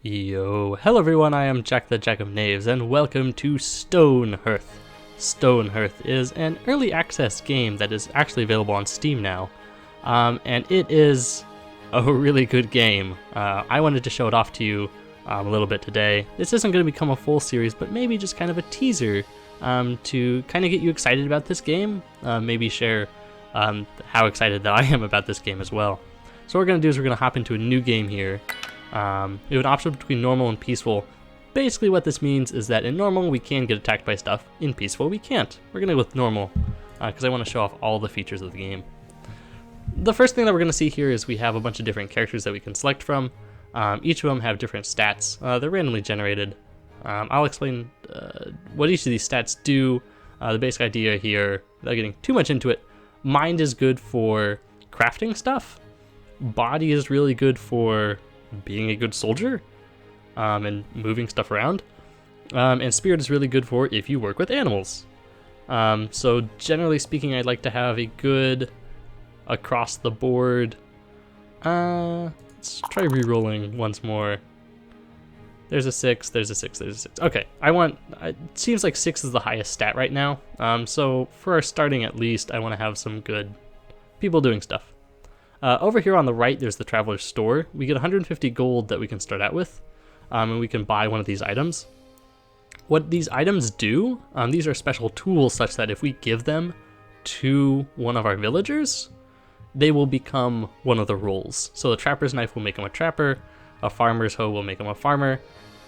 Yo, hello everyone, I am Jack the Jack of Knaves, and welcome to Stonehearth. Stonehearth is an early access game that is actually available on Steam now, and it is a really good game. I wanted to show it off to you a little bit today. This isn't going to become a full series, but maybe just kind of a teaser to kind of get you excited about this game, maybe share how excited that I am about this game as well. So what we're going to do is we're going to hop into a new game here. We have an option between normal and peaceful. Basically what this means is that in normal we can get attacked by stuff, in peaceful we can't. We're going to go with normal because I want to show off all the features of the game. The first thing that we're going to see here is we have a bunch of different characters that we can select from. Each of them have different stats. They're randomly generated. I'll explain what each of these stats do. The basic idea here, without getting too much into it, mind is good for crafting stuff. Body is really good for being a good soldier and moving stuff around. And spirit is really good for if you work with animals. So generally speaking, I'd like to have a good across the board. Let's try re-rolling once more. There's a 6, there's a 6, there's a 6. Okay, it seems like 6 is the highest stat right now. So for our starting at least, I want to have some good people doing stuff. Over here on the right, there's the Traveler's Store. We get 150 gold that we can start out with, and we can buy one of these items. What these items do, these are special tools such that if we give them to one of our villagers, they will become one of the roles. So the Trapper's Knife will make him a Trapper, a Farmer's Hoe will make him a Farmer.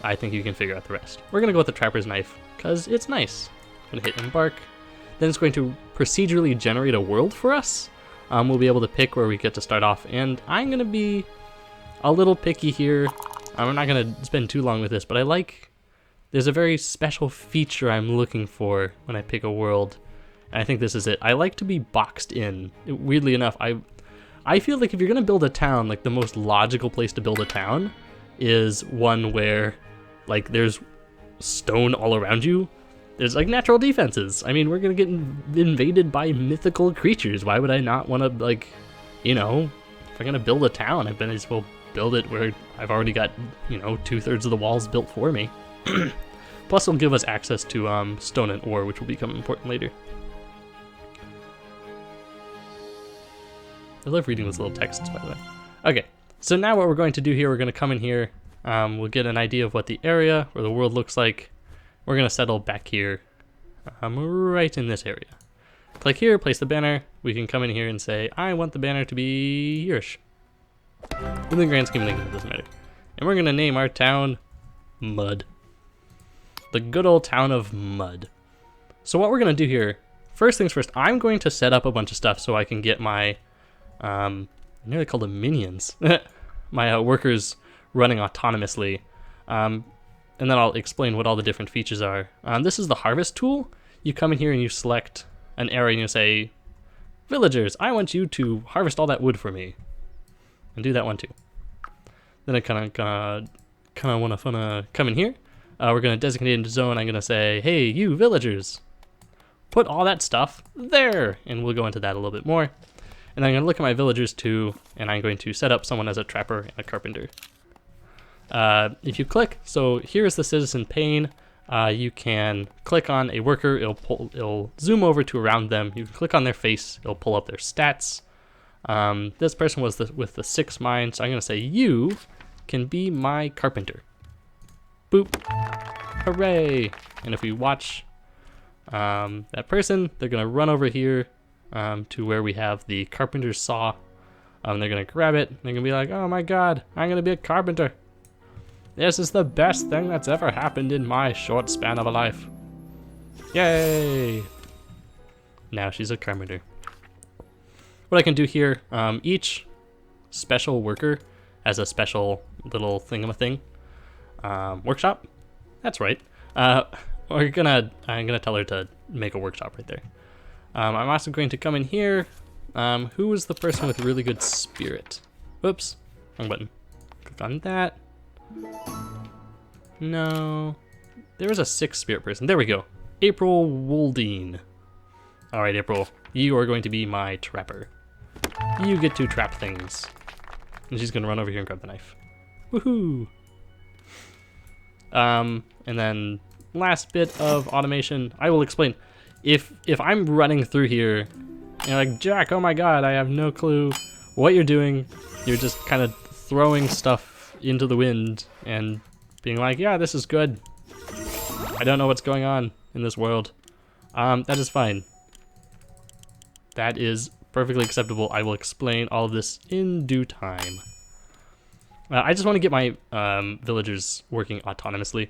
I think you can figure out the rest. We're going to go with the Trapper's Knife, because it's nice. I'm going to hit Embark. Then it's going to procedurally generate a world for us. We'll be able to pick where we get to start off, and I'm going to be a little picky here. I'm not going to spend too long with this, but there's a very special feature I'm looking for when I pick a world, and I think this is it. I like to be boxed in. Weirdly enough, I feel like if you're going to build a town, like the most logical place to build a town is one where like there's stone all around you. There's like natural defenses. I mean, we're gonna get invaded by mythical creatures. Why would I not want to, like, you know, if I'm gonna build a town, I might as well build it where I've already got, you know, 2/3 of the walls built for me. Plus, it'll give us access to stone and ore, which will become important later. I love reading those little texts, by the way. Okay, so now what we're going to do here, we're going to come in here. We'll get an idea of what the area or the world looks like. We're going to settle back here, right in this area. Click here, place the banner. We can come in here and say, I want the banner to be yours. In the grand scheme of things, it doesn't matter. And we're going to name our town Mud. The good old town of Mud. So what we're going to do here, first things first, I'm going to set up a bunch of stuff so I can get my, I nearly called them minions, my workers running autonomously. And then I'll explain what all the different features are. This is the harvest tool. You come in here and you select an area and you say, villagers, I want you to harvest all that wood for me. And do that one too. Then I kind of want to come in here. We're going to designate a zone. I'm going to say, hey, you villagers, put all that stuff there. And we'll go into that a little bit more. And then I'm going to look at my villagers too, and I'm going to set up someone as a trapper and a carpenter. If you click, so here's the citizen pane. You can click on a worker, it'll zoom over to around them. You can click on their face, it'll pull up their stats. This person was with the 6 mine, so I'm gonna say you can be my carpenter. Boop, hooray! And if we watch that person, they're gonna run over here to where we have the carpenter's saw. They're gonna grab it, they're gonna be like, oh my god, I'm gonna be a carpenter. This is the best thing that's ever happened in my short span of a life. Yay! Now she's a carpenter. What I can do here, each special worker has a special little thingamathing. Workshop? That's right. I'm gonna tell her to make a workshop right there. I'm also going to come in here. Who is the person with really good spirit? Whoops, wrong button. Click on that. No, there was a 6 spirit person. There we go. April Woldine. All right, April, you are going to be my trapper. You get to trap things. And she's gonna run over here and grab the knife. Woohoo! And then last bit of automation, I will explain. If I'm running through here, and you're like, Jack, oh my god, I have no clue what you're doing. You're just kind of throwing stuff into the wind and being like, yeah, this is good. I don't know what's going on in this world. That is fine. That is perfectly acceptable. I will explain all of this in due time. I just want to get my villagers working autonomously.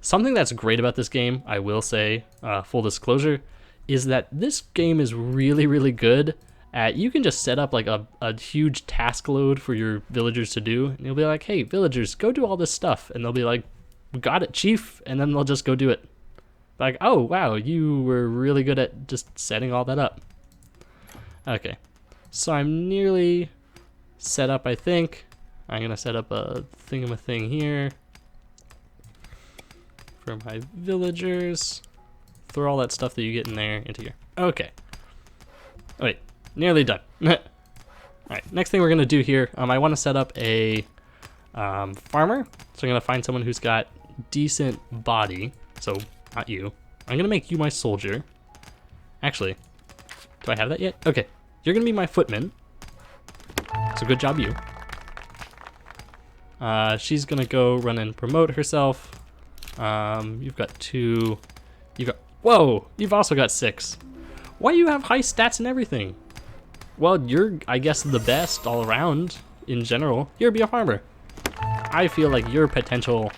Something that's great about this game, I will say, full disclosure, is that this game is really, really good at, you can just set up like a huge task load for your villagers to do, and you'll be like, hey, villagers, go do all this stuff, and they'll be like, got it, chief, and then they'll just go do it. Like, oh, wow, you were really good at just setting all that up. Okay, so I'm nearly set up, I think. I'm gonna set up a thingamathing here for my villagers. Throw all that stuff that you get in there into here. Okay. Oh, wait, nearly done. Alright, next thing we're gonna do here, I wanna set up a farmer. So I'm gonna find someone who's got decent body. So, not you. I'm gonna make you my soldier. Actually, do I have that yet? Okay, you're gonna be my footman. So good job, you. She's gonna go run and promote herself. You've got 2. You've got, whoa, you've also got 6. Why do you have high stats and everything? Well, you're, I guess, the best all around in general. Here, be a farmer. I feel like your potential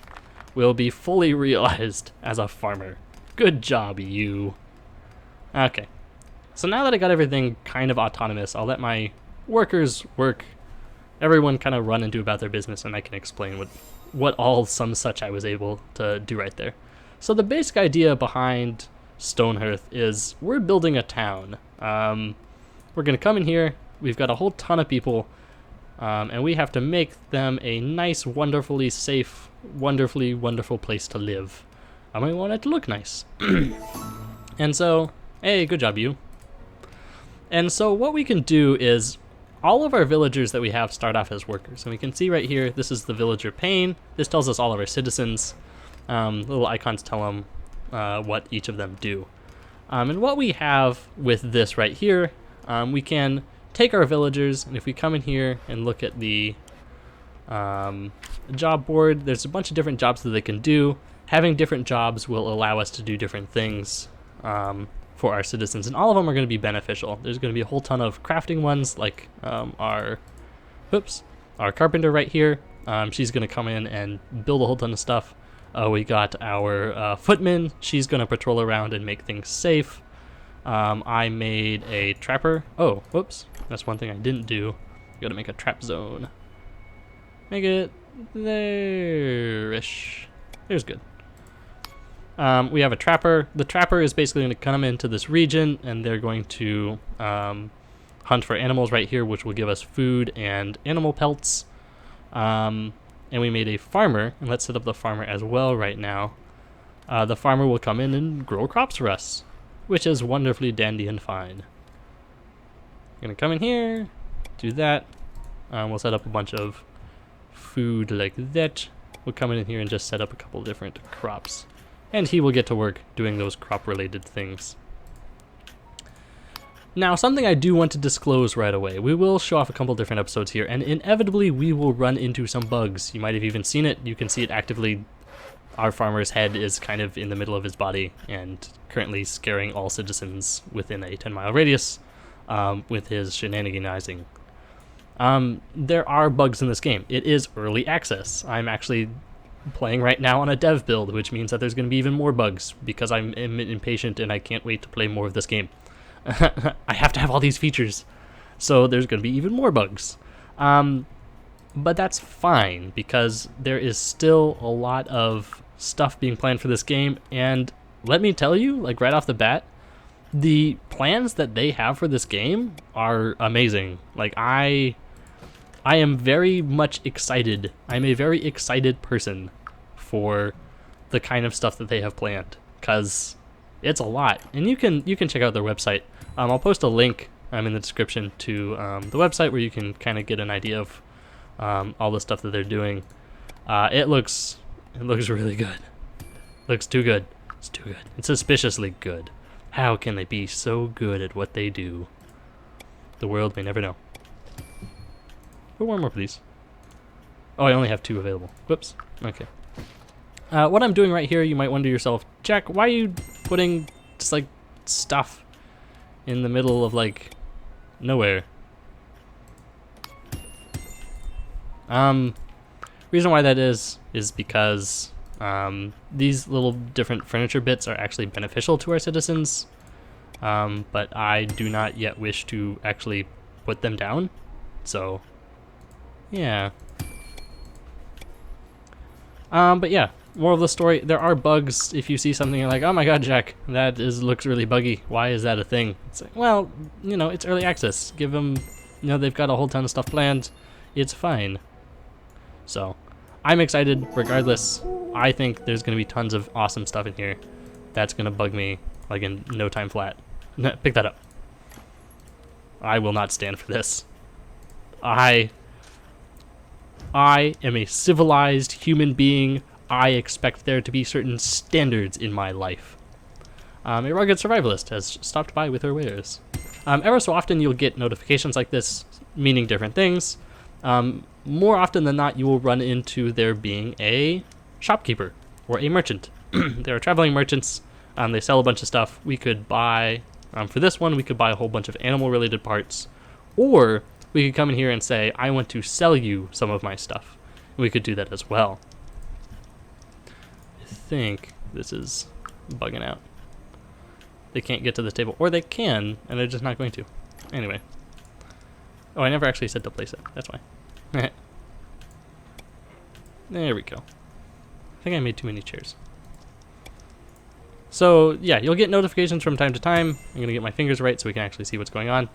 will be fully realized as a farmer. Good job, you. Okay. So now that I got everything kind of autonomous, I'll let my workers work. Everyone kind of run and do about their business, and I can explain what all some such I was able to do right there. So the basic idea behind Stonehearth is we're building a town. We're gonna come in here, we've got a whole ton of people, and we have to make them a nice, wonderfully safe, wonderfully wonderful place to live. We want it to look nice. And so, hey, good job, you. And so what we can do is, all of our villagers that we have start off as workers. And we can see right here, this is the villager pane. This tells us all of our citizens. Little icons tell them what each of them do. And what we have with this right here, we can take our villagers, and if we come in here and look at the job board, there's a bunch of different jobs that they can do. Having different jobs will allow us to do different things for our citizens, and all of them are going to be beneficial. There's going to be a whole ton of crafting ones, like our carpenter right here. She's going to come in and build a whole ton of stuff. We got our footman. She's going to patrol around and make things safe. I made a trapper. Oh, whoops. That's one thing I didn't do. Got to make a trap zone. Make it there-ish. There's good. We have a trapper. The trapper is basically going to come into this region, and they're going to hunt for animals right here, which will give us food and animal pelts. And we made a farmer, and let's set up the farmer as well right now. The farmer will come in and grow crops for us, which is wonderfully dandy and fine. We're going to come in here, do that. We'll set up a bunch of food like that. We'll come in here and just set up a couple different crops. And he will get to work doing those crop-related things. Now, something I do want to disclose right away. We will show off a couple different episodes here, and inevitably we will run into some bugs. You might have even seen it. You can see it actively. Our farmer's head is kind of in the middle of his body and currently scaring all citizens within a 10-mile radius with his shenaniganizing. There are bugs in this game. It is early access. I'm actually playing right now on a dev build, which means that there's going to be even more bugs because I'm impatient and I can't wait to play more of this game. I have to have all these features, so there's going to be even more bugs. But that's fine because there is still a lot of stuff being planned for this game, and let me tell you, like right off the bat, the plans that they have for this game are amazing. Like I am very much excited. I'm a very excited person for the kind of stuff that they have planned, because it's a lot. And you can check out their website. I'll post a link in the description to the website where you can kind of get an idea of all the stuff that they're doing. It looks really good. Looks too good. It's too good. It's suspiciously good. How can they be so good at what they do? The world may never know. Put one more, please. Oh, I only have 2 available. Whoops. Okay. What I'm doing right here, you might wonder yourself, Jack, why are you putting just like stuff in the middle of like nowhere? Reason why that is because these little different furniture bits are actually beneficial to our citizens, but I do not yet wish to actually put them down. So, yeah. But yeah, moral of the story, there are bugs. If you see something you're like, oh my god, Jack, looks really buggy. Why is that a thing? It's like, well, you know, it's early access. Give them, you know, they've got a whole ton of stuff planned. It's fine. So, I'm excited regardless. I think there's going to be tons of awesome stuff in here that's going to bug me like in no time flat. Pick that up. I will not stand for this. I am a civilized human being. I expect there to be certain standards in my life. A rugged survivalist has stopped by with her wares. Ever so often you'll get notifications like this meaning different things. More often than not, you will run into there being a shopkeeper or a merchant. There are traveling merchants. They sell a bunch of stuff. We could buy, for this one, we could buy a whole bunch of animal-related parts. Or we could come in here and say, I want to sell you some of my stuff. We could do that as well. I think this is bugging out. They can't get to this table. Or they can, and they're just not going to. Anyway. Oh, I never actually said to place it. That's why. There we go. I think I made too many chairs. So, yeah, you'll get notifications from time to time. I'm going to get my fingers right so we can actually see what's going on.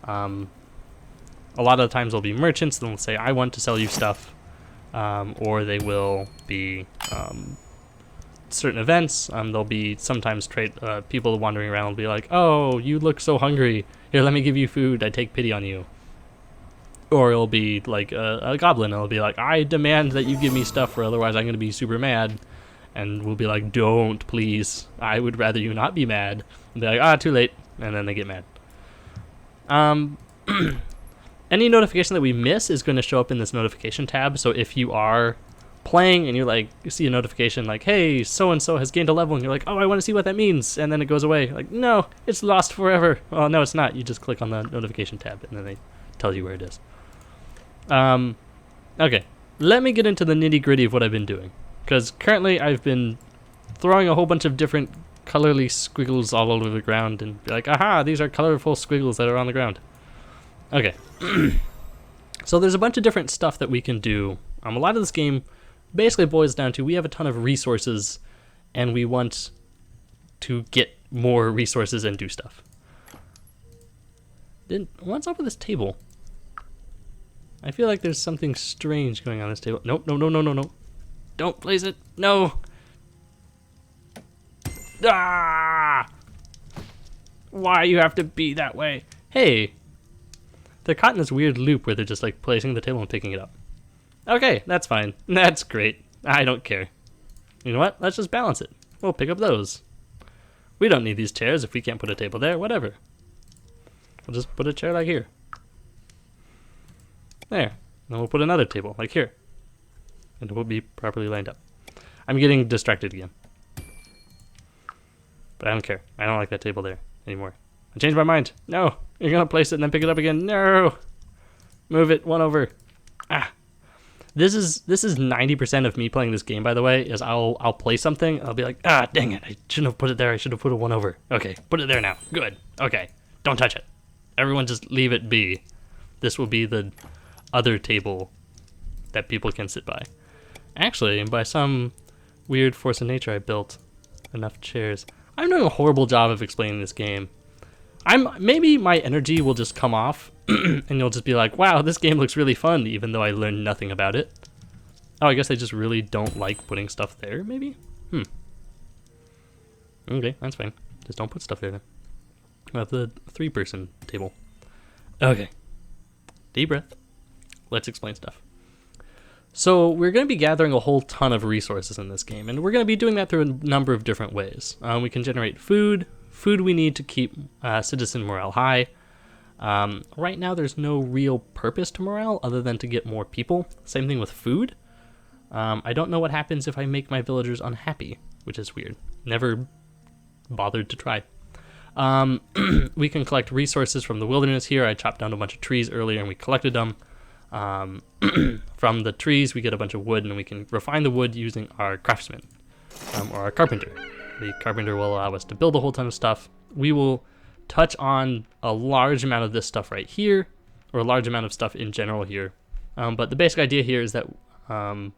A lot of the times there'll be merchants that will say, I want to sell you stuff. Or they will be certain events. There'll be sometimes people wandering around will be like, oh, you look so hungry. Here, let me give you food. I take pity on you. Or it'll be like a goblin. It'll be like, I demand that you give me stuff or otherwise I'm going to be super mad. And we'll be like, don't, please. I would rather you not be mad. And they're like, too late. And then they get mad. Any notification that we miss is going to show up in this notification tab. So if you are playing and you see a notification like, hey, so-and-so has gained a level. And you're like, oh, I want to see what that means. And then it goes away. Like, no, it's lost forever. Well, no, it's not. You just click on the notification tab and then they tell you where it is. Okay, let me get into the nitty-gritty of what I've been doing, because currently I've been throwing a whole bunch of different colorly squiggles all over the ground and be like, aha, these are colorful squiggles that are on the ground. Okay, so there's a bunch of different stuff that we can do. A lot of this game basically boils down to we have a ton of resources and we want to get more resources and do stuff. Then what's up with this table? I feel like there's something strange going on this table. Nope, no. Don't place it. No. Ah! Why you have to be that way? Hey. They're caught in this weird loop where they're just like placing the table and picking it up. Okay, that's fine. That's great. I don't care. You know what? Let's just balance it. We'll pick up those. We don't need these chairs if we can't put a table there. Whatever. We'll just put a chair like here. There. Then we'll put another table, like here. And it will be properly lined up. I'm getting distracted again. But I don't care. I don't like that table there anymore. I changed my mind. No! You're gonna place it and then pick it up again. No! Move it. One over. Ah. This is 90% of me playing this game, by the way, is I'll play something, I'll be like, dang it, I shouldn't have put it there, I should have put it one over. Okay, put it there now. Good. Okay. Don't touch it. Everyone just leave it be. This will be the other table that people can sit by. Actually, by some weird force of nature, I built enough chairs. I'm doing a horrible job of explaining this game. Maybe my energy will just come off, and you'll just be like, wow, this game looks really fun, even though I learned nothing about it. Oh, I guess I just really don't like putting stuff there, maybe? Okay, that's fine. Just don't put stuff there then. We'll have the 3-person table. Okay. Deep breath. Let's explain stuff. So we're going to be gathering a whole ton of resources in this game, and we're going to be doing that through a number of different ways. We can generate food we need to keep citizen morale high. Right now there's no real purpose to morale other than to get more people. Same thing with food. I don't know what happens if I make my villagers unhappy, which is weird. Never bothered to try. We can collect resources from the wilderness here. I chopped down a bunch of trees earlier and we collected them. From the trees we get a bunch of wood, and we can refine the wood using our craftsman, or our carpenter. The carpenter will allow us to build a whole ton of stuff. We will touch on a large amount of this stuff right here, or a large amount of stuff in general here. But the basic idea here is that a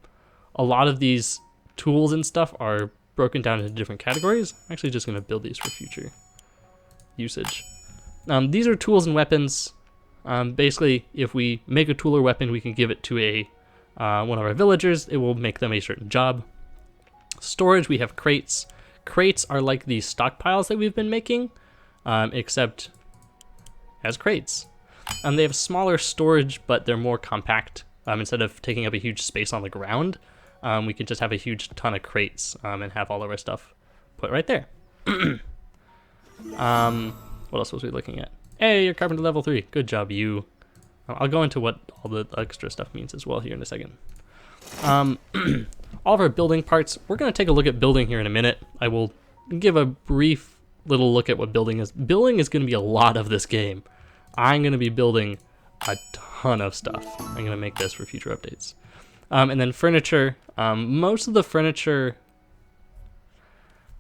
lot of these tools and stuff are broken down into different categories. I'm actually just going to build these for future usage. These are tools and weapons. Basically, if we make a tool or weapon, we can give it to one of our villagers. It will make them a certain job. Storage, we have crates. Crates are like these stockpiles that we've been making, except as crates. They have smaller storage, but they're more compact. Instead of taking up a huge space on the ground, we could just have a huge ton of crates and have all of our stuff put right there. What else was we looking at? Hey, you're carpenter level 3. Good job, you. I'll go into what all the extra stuff means as well here in a second. All of our building parts, we're going to take a look at building here in a minute. I will give a brief little look at what building is. Building is going to be a lot of this game. I'm going to be building a ton of stuff. I'm going to make this for future updates. And then furniture. Most of the furniture,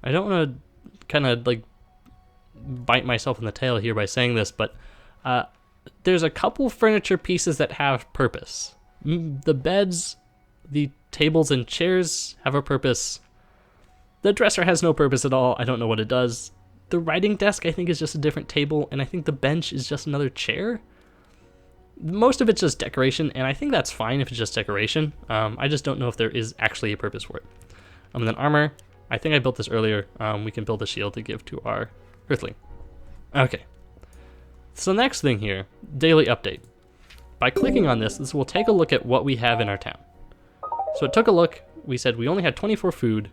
I don't want to kind of like bite myself in the tail here by saying this, but there's a couple furniture pieces that have purpose. The beds, the tables and chairs have a purpose. The dresser has no purpose at all. I don't know what it does. The writing desk, I think, is just a different table, and I think the bench is just another chair. Most of it's just decoration, and I think that's fine if it's just decoration. I just don't know if there is actually a purpose for it. And then armor, I think I built this earlier. We can build a shield to give to our Hearthling. Okay. So next thing here, daily update. By clicking on this will take a look at what we have in our town. So it took a look. We said we only had 24 food.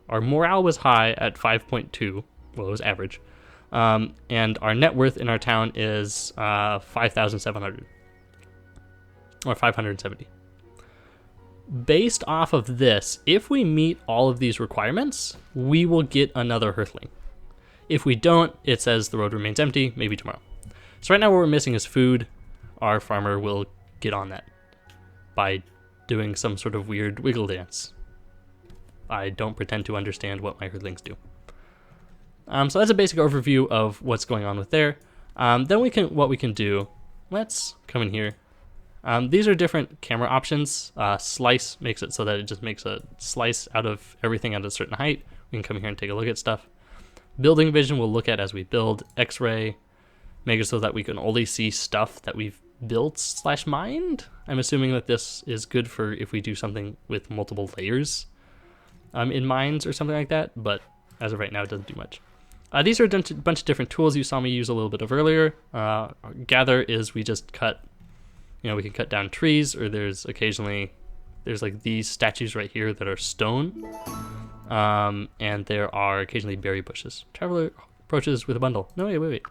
Our morale was high at 5.2. Well, it was average. And our net worth in our town is 5,700. Or 570. Based off of this, if we meet all of these requirements, we will get another Hearthling. If we don't, it says the road remains empty, maybe tomorrow. So right now what we're missing is food. Our farmer will get on that by doing some sort of weird wiggle dance. I don't pretend to understand what my Hearthlings do. So that's a basic overview of what's going on with there. Then what we can do, let's come in here. These are different camera options. Slice makes it so that it just makes a slice out of everything at a certain height. We can come here and take a look at stuff. Building vision we'll look at as we build. X-ray, make it so that we can only see stuff that we've built / mined. I'm assuming that this is good for if we do something with multiple layers in mines or something like that, but as of right now it doesn't do much. These are a bunch of different tools you saw me use a little bit of earlier. Gather is we just cut, we can cut down trees, or there's like these statues right here that are stone. And there are occasionally berry bushes. Traveler approaches with a bundle. No, wait.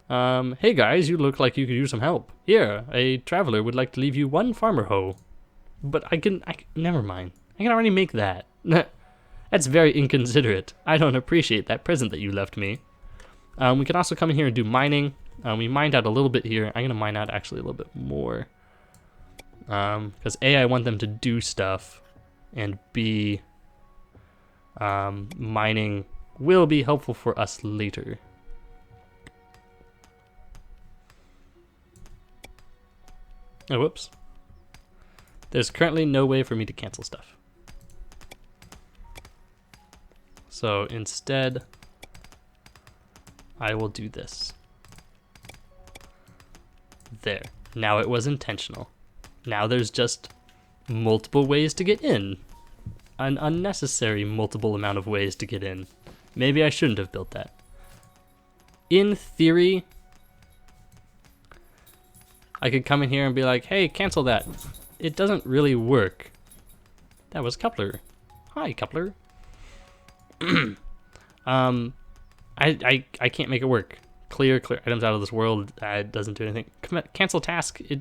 Hey guys, you look like you could use some help. Here, a traveler would like to leave you 1 farmer hoe. But never mind. I can already make that. That's very inconsiderate. I don't appreciate that present that you left me. We can also come in here and do mining. We mined out a little bit here. I'm going to mine out actually a little bit more. Because A, I want them to do stuff, and B, mining will be helpful for us later. Oh, whoops. There's currently no way for me to cancel stuff. So instead, I will do this. There. Now it was intentional. Now there's just multiple ways to get in. An unnecessary multiple amount of ways to get in. Maybe I shouldn't have built that. In theory, I could come in here and be like, hey, cancel that. it doesn't really work. That was Coupler. Hi, Coupler. I can't make it work. Clear items out of this world. It doesn't do anything. Cancel task. It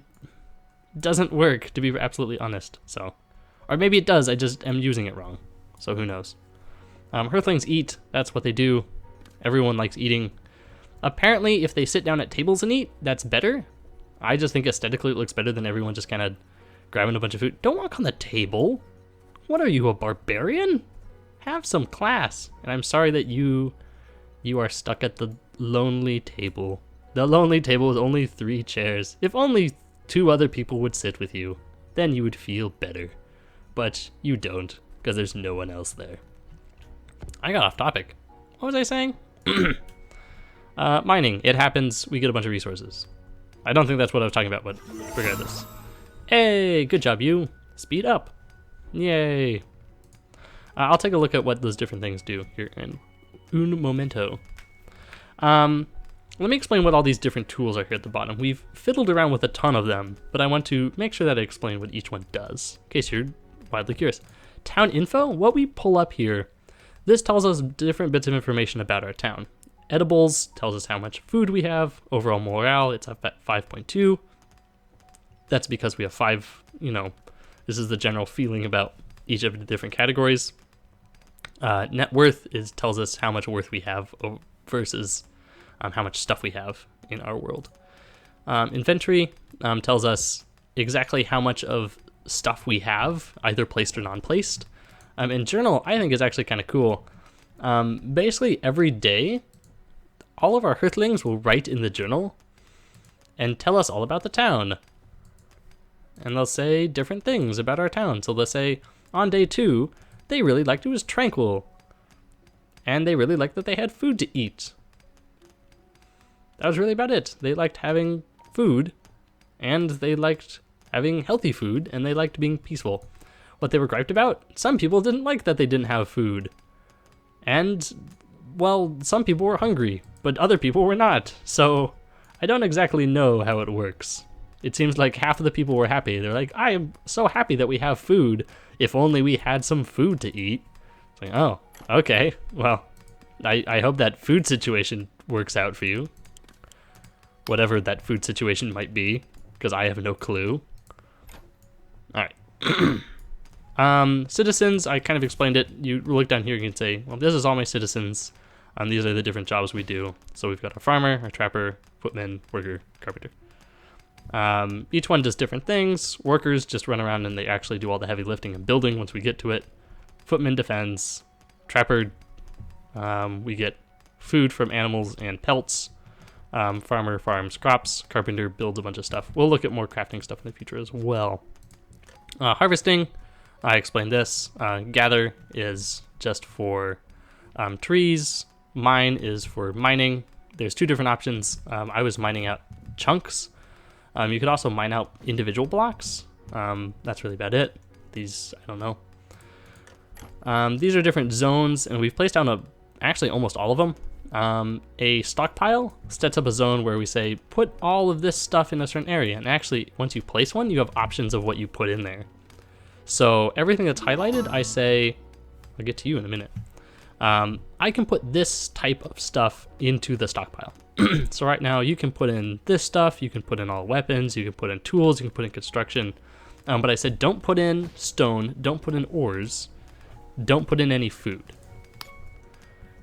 doesn't work, to be absolutely honest. So, or maybe it does. I just am using it wrong. So who knows? Hearthlings eat. That's what they do. Everyone likes eating. Apparently, if they sit down at tables and eat, that's better. I just think aesthetically it looks better than everyone just kind of grabbing a bunch of food. Don't walk on the table. What are you, a barbarian? Have some class. And I'm sorry that you are stuck at the lonely table. The lonely table with only 3 chairs. If only 2 other people would sit with you, then you would feel better. But you don't, because there's no one else there. I got off topic. What was I saying? Mining. It happens. We get a bunch of resources. I don't think that's what I was talking about, but regardless. Hey, good job, you. Speed up. Yay. I'll take a look at what those different things do here in un momento. Let me explain what all these different tools are here at the bottom. We've fiddled around with a ton of them, but I want to make sure that I explain what each one does, in case you're wildly curious. Town info, what we pull up here, this tells us different bits of information about our town. Edibles tells us how much food we have. Overall morale, it's up at 5.2. That's because we have 5, this is the general feeling about each of the different categories. Net worth tells us how much worth we have versus how much stuff we have in our world. Inventory tells us exactly how much of stuff we have, either placed or non-placed. And journal, I think, is actually kind of cool. Basically, every day, all of our Hearthlings will write in the journal and tell us all about the town. And they'll say different things about our town. So they'll say, on day 2, they really liked it was tranquil. And they really liked that they had food to eat. That was really about it. They liked having food, and they liked having healthy food, and they liked being peaceful. What they were griped about? Some people didn't like that they didn't have food. And, well, some people were hungry, but other people were not. So I don't exactly know how it works. It seems like half of the people were happy. They're like, I am so happy that we have food. If only we had some food to eat. It's like, oh, okay. Well, I hope that food situation works out for you. Whatever that food situation might be, because I have no clue. All right. Citizens, I kind of explained it. You look down here, you can say, well, this is all my citizens. These are the different jobs we do. So we've got a farmer, a trapper, footman, worker, carpenter. Each one does different things. Workers just run around and they actually do all the heavy lifting and building once we get to it. Footman defends. Trapper, we get food from animals and pelts. Farmer farms crops. Carpenter builds a bunch of stuff. We'll look at more crafting stuff in the future as well. Harvesting, I explained this. Gather is just for trees. Mine is for mining. There's 2 different options. I was mining out chunks. You could also mine out individual blocks. That's really about it. These, I don't know. These are different zones, and we've placed down actually almost all of them. A stockpile sets up a zone where we say, put all of this stuff in a certain area. And actually, once you place one, you have options of what you put in there. So everything that's highlighted, I say, I'll get to you in a minute. I can put this type of stuff into the stockpile. So right now you can put in this stuff, you can put in all weapons, you can put in tools, you can put in construction. But I said, don't put in stone, don't put in ores, don't put in any food.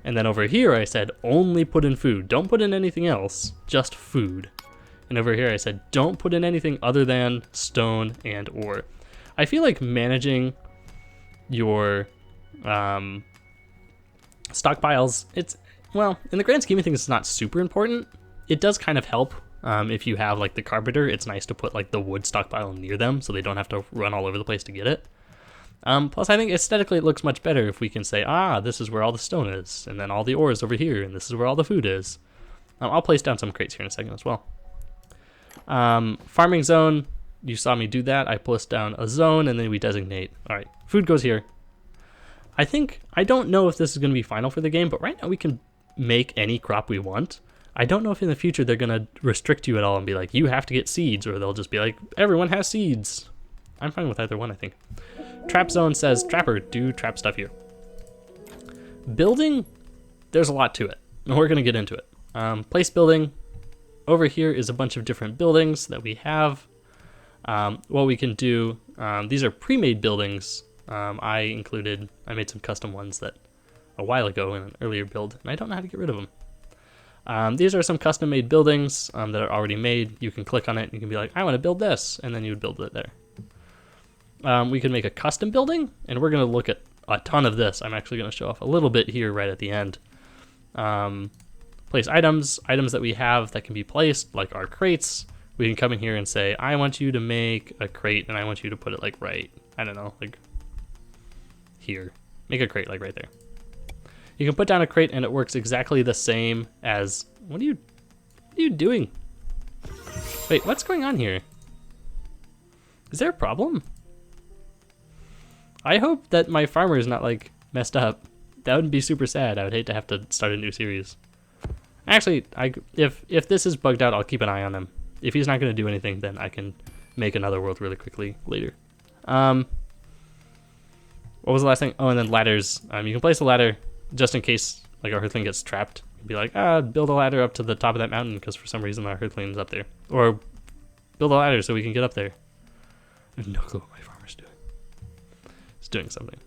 And then over here I said, only put in food. Don't put in anything else, just food. And over here I said, don't put in anything other than stone and ore. I feel like managing your stockpiles, well, in the grand scheme of things, it's not super important. It does kind of help if you have like the carpenter. It's nice to put like the wood stockpile near them so they don't have to run all over the place to get it. Plus, I think aesthetically it looks much better if we can say, this is where all the stone is, and then all the ore is over here, and this is where all the food is. I'll place down some crates here in a second as well. Farming zone, you saw me do that. I placed down a zone, and then we designate. All right, food goes here. I don't know if this is going to be final for the game, but right now we can make any crop we want. I don't know if in the future they're going to restrict you at all and be like, you have to get seeds, or they'll just be like, everyone has seeds. I'm fine with either one, I think. Trap zone says, Trapper, do trap stuff here. Building, there's a lot to it, and we're gonna get into it. Place building, over here is a bunch of different buildings that we have. What we can do, these are pre-made buildings. I made some custom ones that a while ago in an earlier build, and I don't know how to get rid of them. These are some custom made buildings that are already made. You can click on it and you can be like, I want to build this, and then you would build it there. We can make a custom building, and we're going to look at a ton of this. I'm actually going to show off a little bit here right at the end. Place items that we have that can be placed, like our crates. We can come in here and say, I want you to make a crate, and I want you to put it like right, I don't know, like here. Make a crate like right there. You can put down a crate and it works exactly the same as, what are you doing? Wait, what's going on here? Is there a problem? I hope that my farmer is not like messed up. That would be super sad. I would hate to have to start a new series. Actually, if this is bugged out, I'll keep an eye on him. If he's not going to do anything, then I can make another world really quickly later. What was the last thing? Oh, and then ladders. You can place a ladder just in case like our Hearthling gets trapped. You'd be like, build a ladder up to the top of that mountain because for some reason our Hearthling's up there. Or build a ladder so we can get up there. I have no clue what my farmer's doing. He's doing something.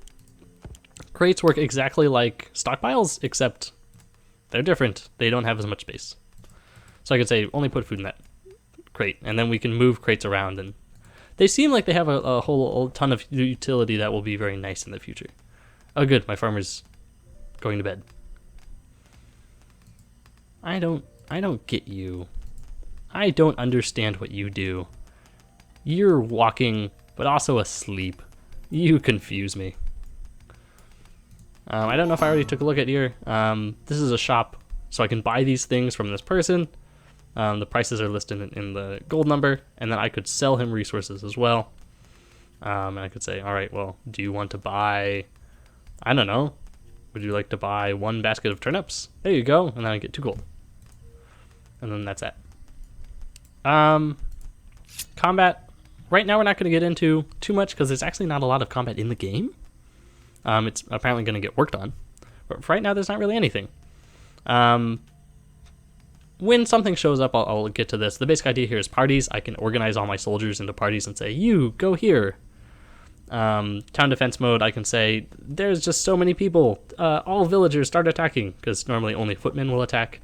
Crates work exactly like stockpiles, except they're different. They don't have as much space. So I could say only put food in that crate, and then we can move crates around, and they seem like they have a whole ton of utility that will be very nice in the future. Oh good, my farmer's going to bed. I don't get you. I don't understand what you do. You're walking, but also asleep. You confuse me. I don't know if I already took a look at here. This is a shop, so I can buy these things from this person. The prices are listed in the gold number, and then I could sell him resources as well. And I could say, all right, well, do you want to buy, I don't know, would you like to buy 1 basket of turnips? There you go, and then I get 2 gold. And then that's that. Combat, right now we're not going to get into too much because there's actually not a lot of combat in the game. It's apparently going to get worked on, but for right now there's not really anything. When something shows up, I'll get to this. The basic idea here is parties. I can organize all my soldiers into parties and say, you, go here. Town defense mode, I can say, there's just so many people. All villagers start attacking, because normally only footmen will attack.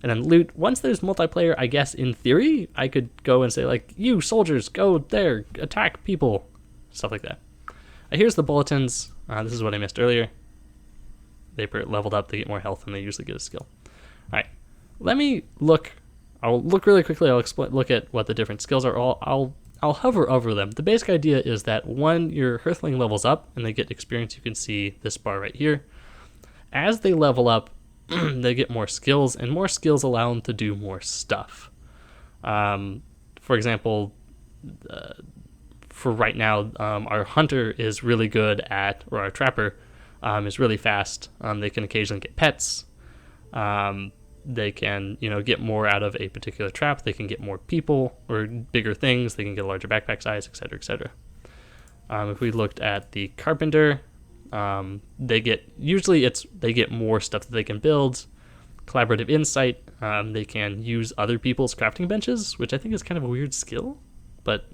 And then loot. Once there's multiplayer, I guess in theory, I could go and say, like, you soldiers, go there, attack people. Stuff like that. Here's the bulletins. This is what I missed earlier. They leveled up, they get more health, and they usually get a skill. All right. Let me look. I'll look really quickly. I'll look at what the different skills are. I'll hover over them. The basic idea is that when your Hearthling levels up and they get experience, you can see this bar right here. As they level up, they get more skills, and more skills allow them to do more stuff. For example, for right now, our hunter is really good at, or our trapper is really fast. They can occasionally get pets. They can, get more out of a particular trap. They can get more people or bigger things. They can get a larger backpack size, etc., etc. If we looked at the carpenter, they get more stuff that they can build. Collaborative insight, they can use other people's crafting benches, which I think is kind of a weird skill, but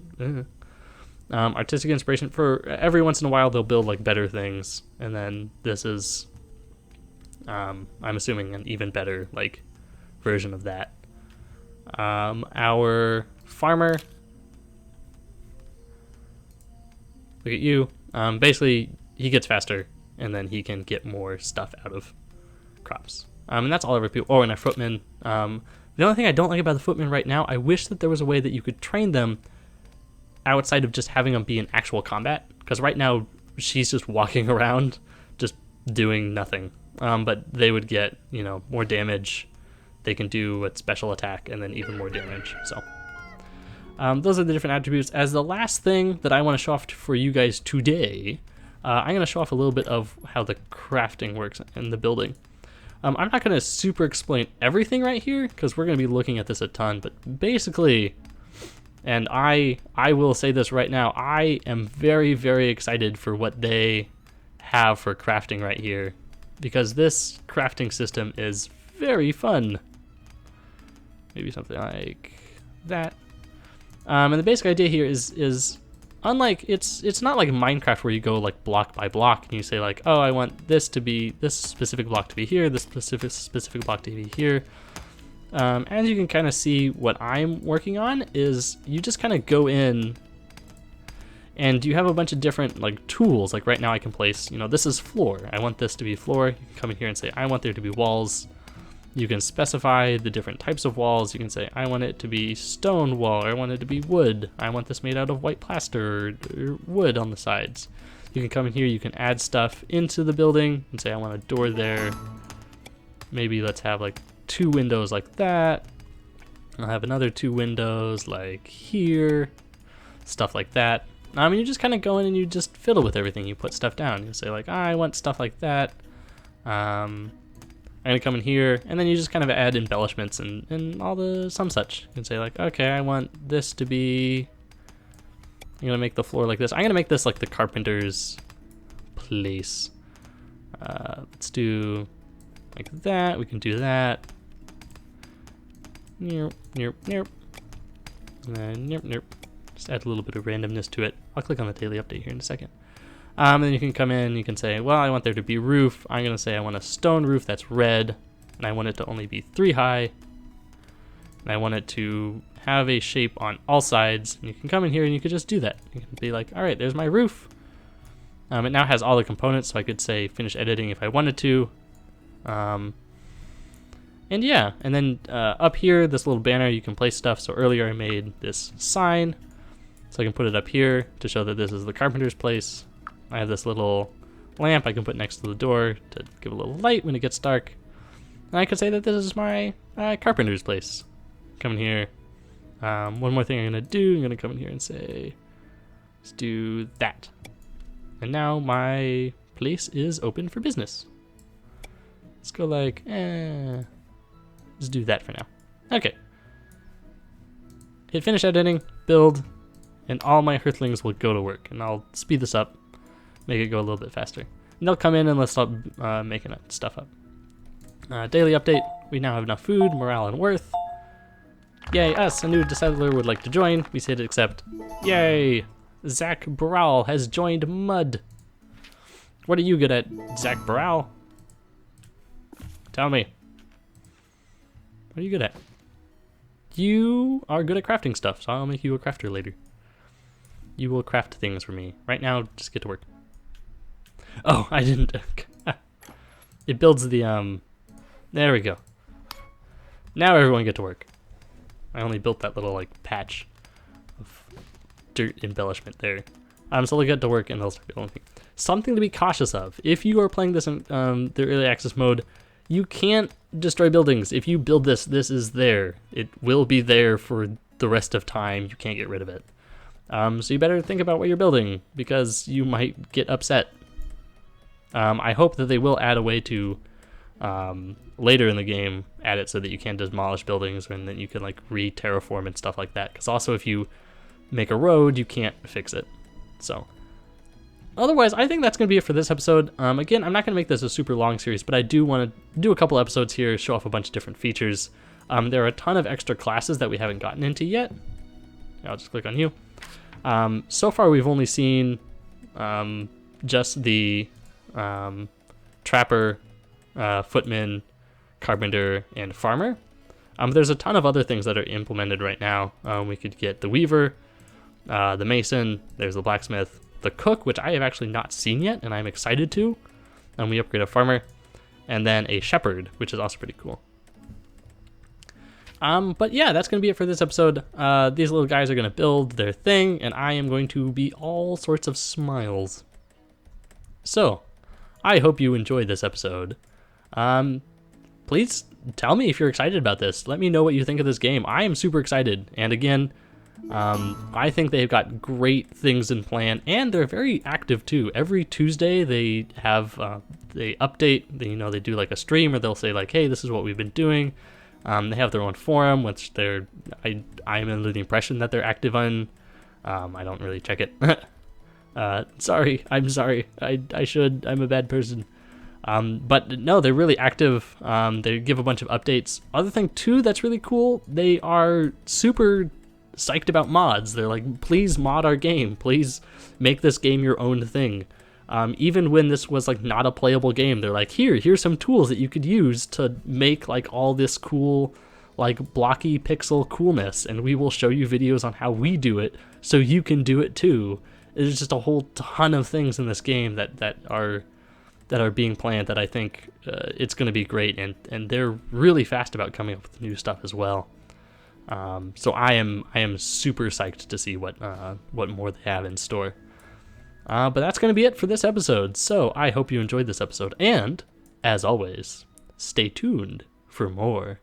artistic inspiration, for every once in a while they'll build like better things, and then this is I'm assuming an even better like version of that. Our farmer, look at you. Basically he gets faster, and then he can get more stuff out of crops. And that's all of our people. Oh, and our footmen. The only thing I don't like about the footmen right now, I wish that there was a way that you could train them outside of just having them be in actual combat, because right now she's just walking around just doing nothing. But they would get, more damage. They can do a special attack and then even more damage. So those are the different attributes. As the last thing that I want to show off for you guys today, I'm going to show off a little bit of how the crafting works in the building. I'm not going to super explain everything right here because we're going to be looking at this a ton. But basically, And I will say this right now, I am very, very excited for what they have for crafting right here, because this crafting system is very fun. Maybe something like that. And the basic idea here is unlike, it's not like Minecraft where you go like block by block and you say like, oh, I want this specific block to be here, this specific block to be here. As you can kind of see, what I'm working on is you just kind of go in and you have a bunch of different like tools. Like right now I can place, this is floor. I want this to be floor. You can come in here and say, I want there to be walls. You can specify the different types of walls. You can say, I want it to be stone wall, or I want it to be wood. I want this made out of white plaster or wood on the sides. You can come in here, you can add stuff into the building and say, I want a door there. Maybe let's have like 2 windows like that. I'll have another 2 windows like here, stuff like that. You just kind of go in and you just fiddle with everything. You put stuff down. You say like, I want stuff like that. I'm gonna come in here, and then you just kind of add embellishments and all the some such. You can say like, okay, I want this to be, I'm gonna make the floor like this. I'm gonna make this like the carpenter's place. Let's do like that. We can do that. And then just add a little bit of randomness to it. I'll click on the daily update here in a second. Then you can come in, you can say, well, I want there to be roof. I'm gonna say I want a stone roof that's red, and I want it to only be 3 high. And I want it to have a shape on all sides. And you can come in here and you could just do that. You can be like, all right, there's my roof. It now has all the components, so I could say finish editing if I wanted to. And yeah, and then up here, this little banner, you can place stuff. So earlier I made this sign, so I can put it up here to show that this is the carpenter's place. I have this little lamp I can put next to the door to give a little light when it gets dark. And I could say that this is my carpenter's place. Come in here. One more thing I'm gonna do, I'm gonna come in here and say, let's do that. And now my place is open for business. Let's go like, let's do that for now. Okay. Hit finish editing, build, and all my Hearthlings will go to work. And I'll speed this up, make it go a little bit faster. And they'll come in and let's start making stuff up. Daily update, we now have enough food, morale, and worth. Yay, us, a new settler would like to join. We said accept. Yay, Zach Browl has joined Mud. What are you good at, Zach Browl? Tell me. What are you good at? You are good at crafting stuff, so I'll make you a crafter later. You will craft things for me. Right now, just get to work. Oh, I didn't. It builds the, there we go. Now everyone get to work. I only built that little, like, patch of dirt embellishment there. So they'll get to work and they'll start building. Something to be cautious of. If you are playing this in the early access mode, you can't destroy buildings. If you build this, this is there. It will be there for the rest of time. You can't get rid of it. So you better think about what you're building, because you might get upset. I hope that they will add a way to, later in the game, add it so that you can demolish buildings and then you can like re-terraform and stuff like that. Because also if you make a road, you can't fix it. So otherwise, I think that's going to be it for this episode. Again, I'm not going to make this a super long series, but I do want to do a couple episodes here, show off a bunch of different features. There are a ton of extra classes that we haven't gotten into yet. I'll just click on you. So far, we've only seen just the trapper, footman, carpenter, and farmer. There's a ton of other things that are implemented right now. We could get the weaver, the mason, there's the blacksmith, the cook, which I have actually not seen yet, and I'm excited to. And we upgrade a farmer, and then a shepherd, which is also pretty cool. But yeah, that's going to be it for this episode. These little guys are going to build their thing, and I am going to be all sorts of smiles. So, I hope you enjoyed this episode. Please tell me if you're excited about this. Let me know what you think of this game. I am super excited, and again, I think they've got great things in plan, and they're very active too. Every Tuesday they have they update. They do like a stream, or they'll say like, hey, this is what we've been doing. They have their own forum, which I'm under the impression that they're active on. I don't really check it. Sorry, I'm sorry. I should. I'm a bad person. But no, they're really active. They give a bunch of updates. Other thing too that's really cool, they are super psyched about mods. They're like, please mod our game. Please make this game your own thing. Even when this was like not a playable game, they're like, here's some tools that you could use to make like all this cool, like blocky pixel coolness, and we will show you videos on how we do it so you can do it too. There's just a whole ton of things in this game that are being planned that I think it's going to be great, and they're really fast about coming up with new stuff as well. So I am super psyched to see what more they have in store. But that's going to be it for this episode. So I hope you enjoyed this episode, and as always, stay tuned for more.